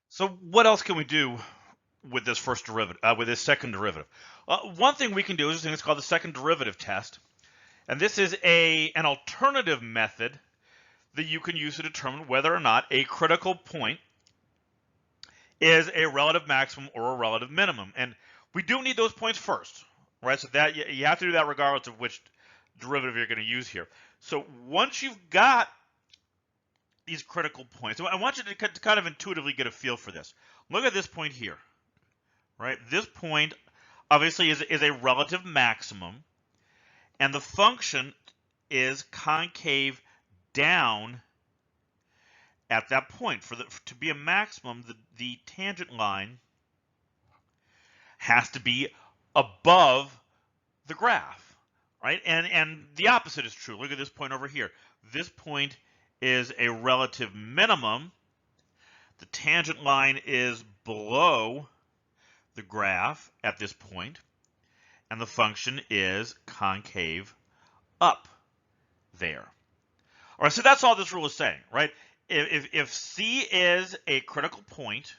So what else can we do with this first derivative, with this second derivative? One thing we can do is this thing that's called the second derivative test. And this is an alternative method that you can use to determine whether or not a critical point is a relative maximum or a relative minimum. And we do need those points first, right? So that you have to do that regardless of which derivative you're going to use here. So once you've got these critical points, I want you to kind of intuitively get a feel for this. Look at this point here, right? This point obviously is a relative maximum, and the function is concave down at that point. To be a maximum, the tangent line has to be above the graph, right? And the opposite is true. Look at this point over here. This point is a relative minimum. The tangent line is below the graph at this point, and the function is concave up there. All right, so that's all this rule is saying, right? If C is a critical point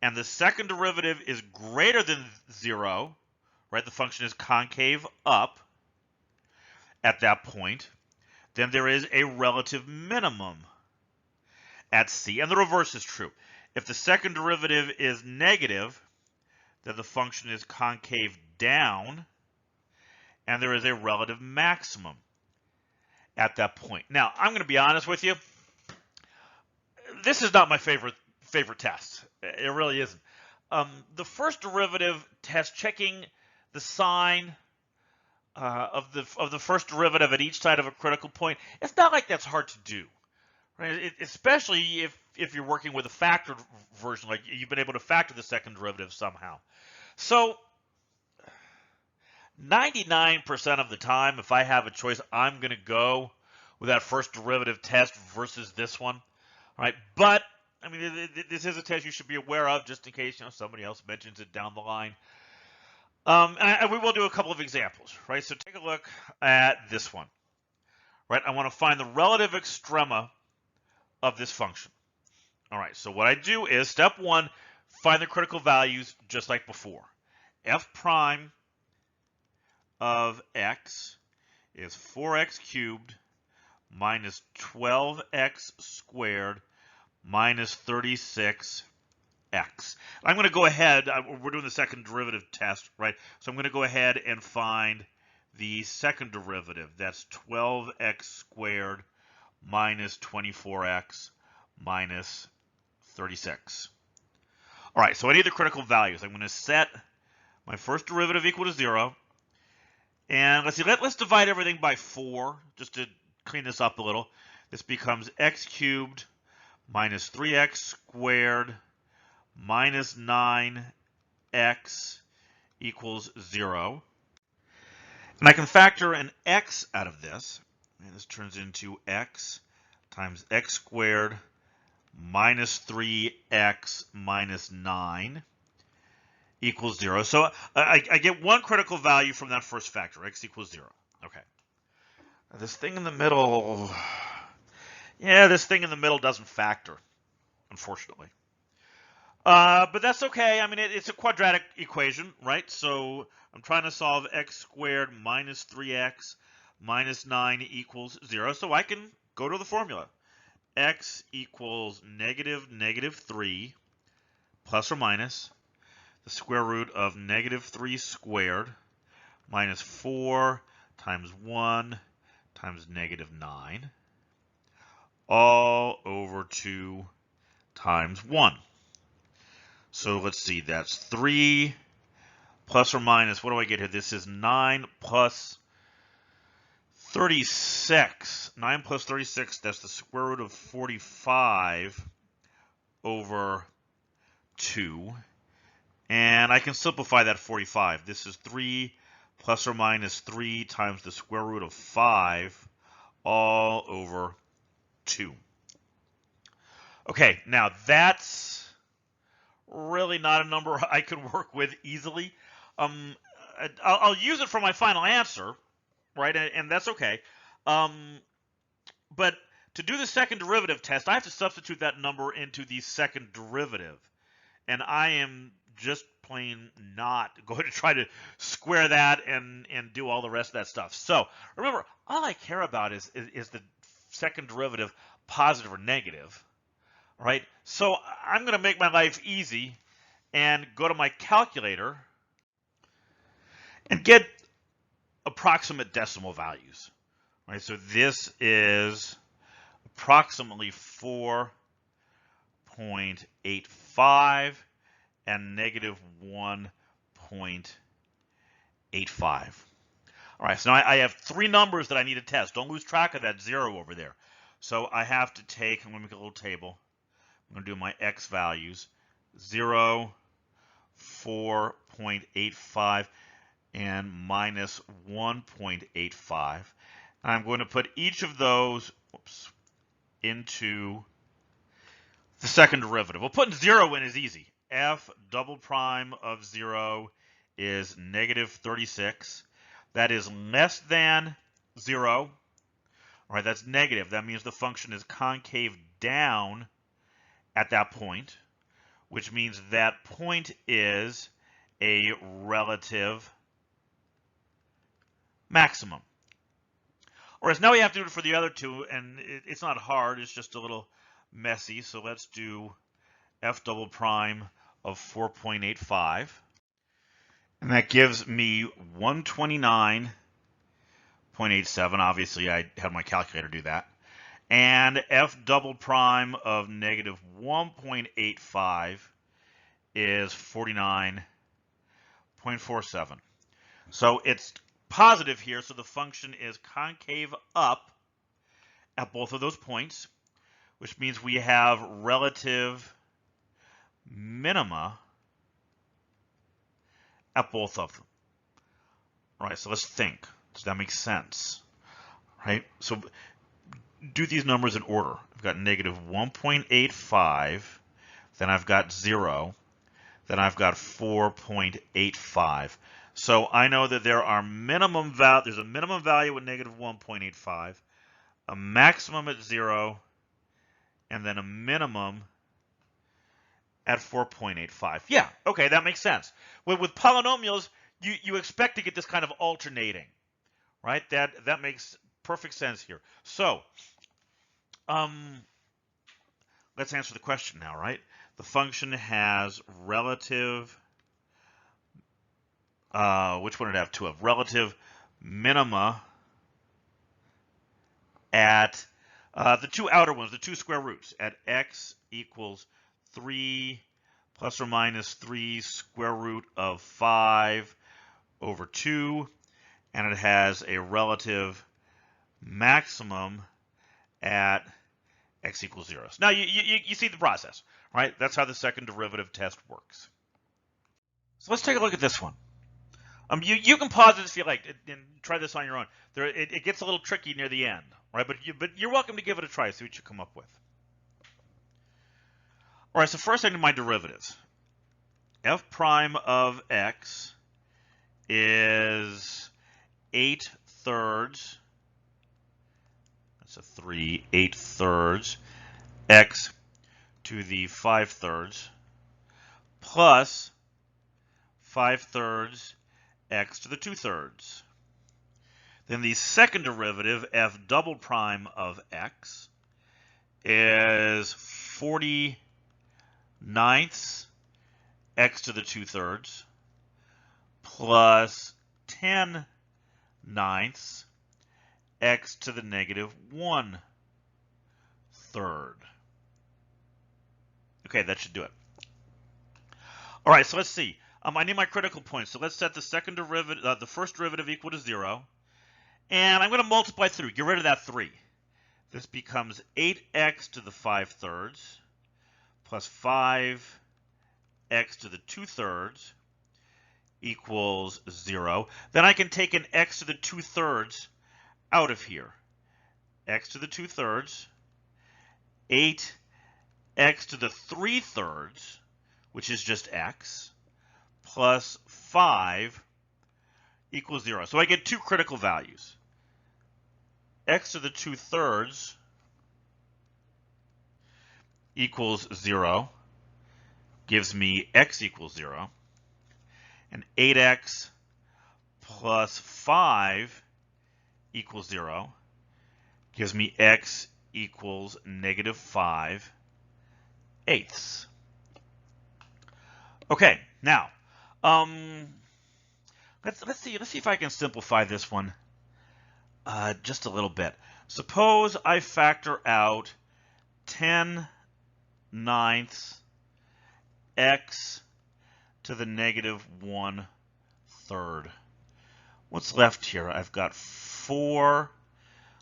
and the second derivative is greater than 0, right, the function is concave up at that point, then there is a relative minimum at C, and the reverse is true. If the second derivative is negative, then the function is concave down, and there is a relative maximum at that point. Now, I'm going to be honest with you. This is not my favorite test. It really isn't. The first derivative test, checking the sign of the first derivative at each side of a critical point, it's not like that's hard to do, right? Especially if you're working with a factored version, like you've been able to factor the second derivative somehow. So 99% of the time, if I have a choice, I'm going to go with that first derivative test versus this one, right? But I mean, this is a test you should be aware of, just in case somebody else mentions it down the line. And we will do a couple of examples, right? So take a look at this one, right? I want to find the relative extrema of this function. All right, so what I do is, step one, find the critical values just like before. F prime of x is 4x cubed minus 12x squared minus 36x. I'm going to go ahead, we're doing the second derivative test, right? So I'm going to go ahead and find the second derivative. That's 12x squared minus 24x minus 36. All right, so I need the critical values. I'm going to set my first derivative equal to 0. And let's see, let's divide everything by 4, just to clean this up a little. This becomes x cubed minus 3x squared minus 9x equals 0. And I can factor an x out of this. And this turns into x times x squared minus 3x minus 9 equals 0. So I get one critical value from that first factor, x equals 0. Okay. Now this thing in the middle, this thing in the middle doesn't factor, unfortunately. But that's okay. I mean, it's a quadratic equation, right? So I'm trying to solve x squared minus 3x minus 9 equals 0. So I can go to the formula. X equals negative 3 plus or minus the square root of negative 3 squared minus 4 times 1 times negative 9 all over 2 times 1. So let's see, that's 3 plus or minus, what do I get here? This is 9 plus 36. 9 plus 36, that's the square root of 45 over 2. And I can simplify that 45. This is 3 plus or minus 3 times the square root of 5 all over 2. Okay, now that's really not a number I could work with easily. I'll use it for my final answer, right? And that's okay. But to do the second derivative test, I have to substitute that number into the second derivative. And I am just plain not going to try to square that and do all the rest of that stuff. So remember, all I care about is the second derivative positive or negative, right? So I'm going to make my life easy and go to my calculator and get approximate decimal values, right? So this is approximately 4.85 and negative 1.85. All right, so now I have three numbers that I need to test. Don't lose track of that 0 over there. So I have to take, I'm going to make a little table. I'm going to do my x values, 0, 4.85, and minus 1.85. And I'm going to put each of those into the second derivative. Well, putting 0 in is easy. F double prime of 0 is negative 36. That is less than 0. All right, that's negative. That means the function is concave down at that point, which means that point is a relative maximum. All right, so now we have to do it for the other two, and it's not hard. It's just a little messy. So let's do f double prime of 4.85. And that gives me 129.87. Obviously, I had my calculator do that. And f double prime of negative 1.85 is 49.47. So it's positive here, so the function is concave up at both of those points, which means we have relative minima at both of them. All right, so let's think. Does that make sense? Right? So do these numbers in order. I've got negative 1.85, then I've got 0, then I've got 4.85. So I know that there are there's a minimum value at negative 1.85, a maximum at 0, and then a minimum at 4.85. Yeah, okay, that makes sense. With polynomials, you expect to get this kind of alternating, right? That makes perfect sense here. So, let's answer the question now, right? The function has relative, which one did it have two of? Relative minima at the two outer ones, the two square roots, at x equals 3 plus or minus 3 square root of 5 over 2, and it has a relative maximum at x equals 0. So now you see the process, right? That's how the second derivative test works. So let's take a look at this one. You can pause it if you like and try this on your own. It gets a little tricky near the end, right? But you're welcome to give it a try, see what you come up with. All right, so first I do my derivatives. F prime of x is 8/3. That's a 3, 8/3 x to the 5/3 plus 5/3 x to the 2/3. Then the second derivative, f double prime of x, is 40/9 x to the 2/3 plus 10/9 x to the negative 1/3. Okay, that should do it. All right, so let's see. I need my critical points. So let's set the second derivative, the first derivative equal to 0. And I'm going to multiply through. Get rid of that 3. This becomes 8x to the 5/3 plus 5x to the 2/3 equals 0. Then I can take an x to the 2/3 out of here. X to the 2/3, 8x to the 3/3, which is just x, plus 5 equals 0. So I get two critical values. X to the 2/3 equals 0 gives me x equals 0. And 8x plus 5 equals 0 gives me x equals negative 5/8. Okay, now let's see if I can simplify this one just a little bit. Suppose I factor out 10/9 x to the negative 1/3. What's left here? I've got 4.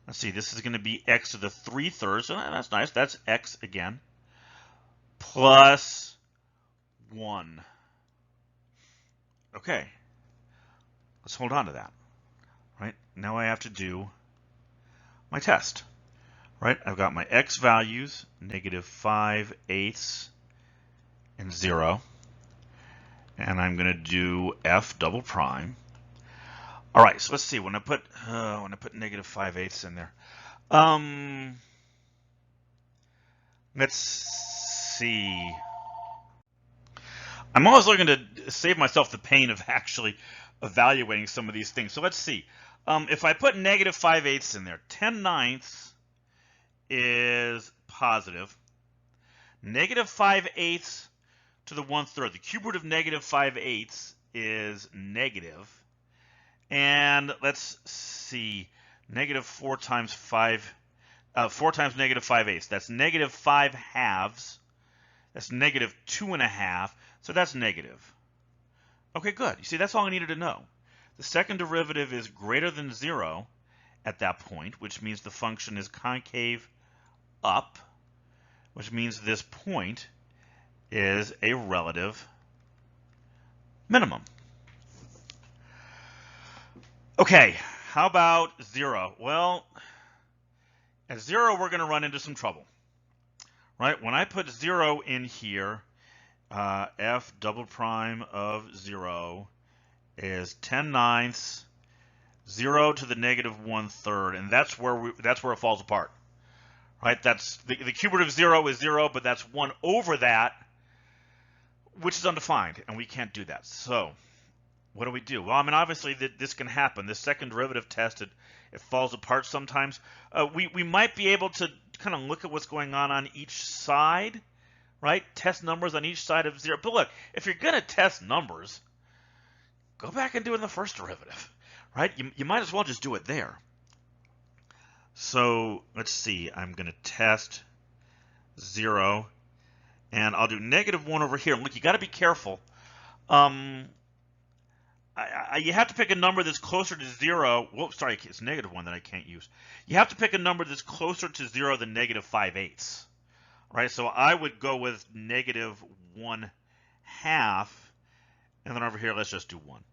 Let's see, this is going to be x to the 3/3. So that's nice. That's x again. Plus 1. Okay. Let's hold on to that. Right? Now I have to do my test. Right? I've got my x values, negative 5/8 and 0. And I'm going to do f double prime. All right, so let's see. When I put negative 5/8 in there, let's see. I'm always looking to save myself the pain of actually evaluating some of these things. So let's see. If I put negative 5/8 in there, 10/9 is positive. Negative 5/8 to the 1/3. The cube root of negative 5/8 is negative. And let's see, negative 4 times 5, 4 times negative 5/8. That's negative 5/2. That's negative 2.5. So that's negative. Okay, good. You see, that's all I needed to know. The second derivative is greater than 0 at that point, which means the function is concave up, which means this point is a relative minimum. Okay, how about 0? Well, at 0, we're going to run into some trouble. Right? When I put 0 in here, f double prime of 0 is 10/9, 0 to the negative 1/3, and that's where it falls apart. Right? That's the cube root of 0 is 0, but that's 1 over that, which is undefined, and we can't do that. So what do we do? Well, I mean, obviously this can happen. This second derivative test, it falls apart sometimes. We might be able to kind of look at what's going on each side, right? Test numbers on each side of 0. But look, if you're going to test numbers, go back and do it in the first derivative, right? You might as well just do it there. So let's see. I'm going to test 0, and I'll do negative 1 over here. Look, you got to be careful. You have to pick a number that's closer to 0. Whoops, sorry, it's negative 1 that I can't use. You have to pick a number that's closer to 0 than negative 5/8. Right? So I would go with negative 1/2, and then over here, let's just do 1.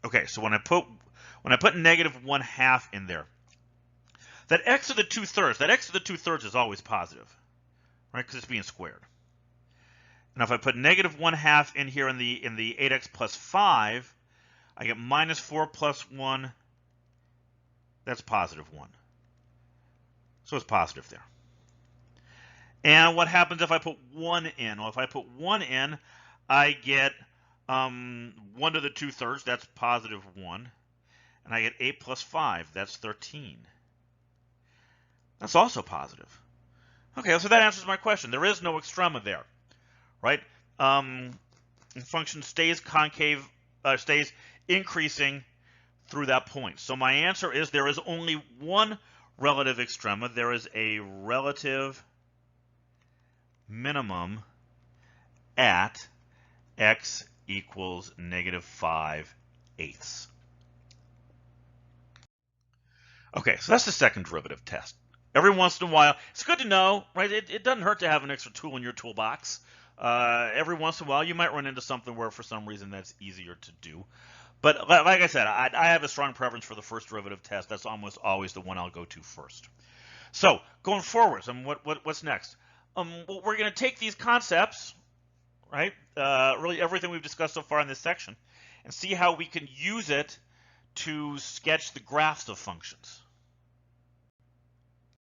Okay, so when I put negative 1/2 in there, that x to the 2/3 is always positive, right? Because it's being squared. And if I put negative 1/2 in here in the 8x plus 5, I get minus 4 plus 1. That's positive 1. So it's positive there. And what happens if I put 1 in? Well, if I put 1 in, I get 1 to the 2/3. That's positive 1. And I get 8 plus 5. That's 13. That's also positive. Okay, so that answers my question. There is no extrema there. Right? The function stays concave, stays increasing through that point. So my answer is there is only one relative extrema. There is a relative minimum at x equals negative 5/8. Okay, so that's the second derivative test. Every once in a while, it's good to know, right? It doesn't hurt to have an extra tool in your toolbox. Every once in a while, you might run into something where for some reason that's easier to do. But like I said, I have a strong preference for the first derivative test. That's almost always the one I'll go to first. So going forwards, and what's next? Well, we're going to take these concepts, right? Really everything we've discussed so far in this section, and see how we can use it to sketch the graphs of functions.